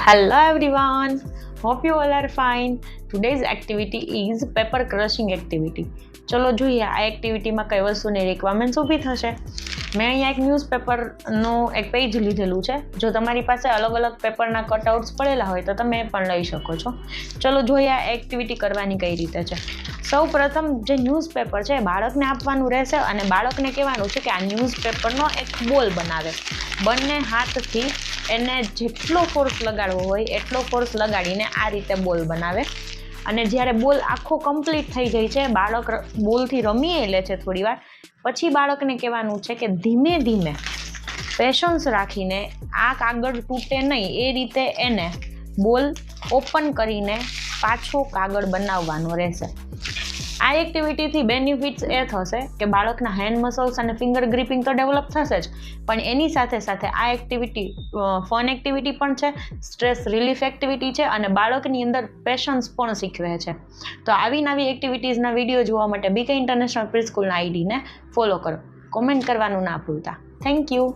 Hello everyone, hope you all are fine. Today's activity is paper crushing activity. ચલો જોઈએ આ એક્ટિવિટીમાં કઈ વસ્તુની રિક્વાયરમેન્ટ્સ ઊભી થશે. મેં અહીંયા એક ન્યૂઝપેપરનું એક પેજ લીધેલું છે. જો તમારી પાસે અલગ અલગ પેપરના કટઆઉટ્સ પડેલા હોય તો તમે એ પણ લઈ શકો છો. ચલો જોઈએ આ એક્ટિવિટી કરવાની કઈ રીતે છે. સૌ પ્રથમ જે ન્યૂઝપેપર છે બાળકને આપવાનું રહેશે અને બાળકને કહેવાનું છે કે આ ન્યૂઝપેપરનો એક બોલ બનાવે. બંને હાથથી એને જેટલો ફોર્સ લગાડવો હોય એટલો ફોર્સ લગાડીને આ રીતે બોલ બનાવે. અને જ્યારે બોલ આખો કમ્પ્લીટ થઈ જાય છે, બાળક બોલથી રમી લે છે થોડી વાર, પછી બાળકને કહેવાનું છે કે ધીમે ધીમે પેશન્સ રાખીને આ કાગળ તૂટે નહીં એ રીતે એને બોલ ઓપન કરીને પાછો કાગળ બનાવવાનો રહેશે. આ એક્ટિવિટીથી બેનિફિટ્સ એ થશે કે બાળકના હેન્ડ મસલ્સ અને ફિંગર ગ્રીપિંગ તો ડેવલપ થશે જ, પણ એની સાથે સાથે આ એક્ટિવિટી ફન એક્ટિવિટી પણ છે, સ્ટ્રેસ રિલીફ એક્ટિવિટી છે અને બાળકની અંદર પેશન્સ પણ શીખવે છે. તો આવી નવી એક્ટિવિટીઝના વિડીયો જોવા માટે બીકે ઇન્ટરનેશનલ પ્રી સ્કૂલના આઈડીને ફોલો કરો. કોમેન્ટ કરવાનું ના ભૂલતા. Thank you.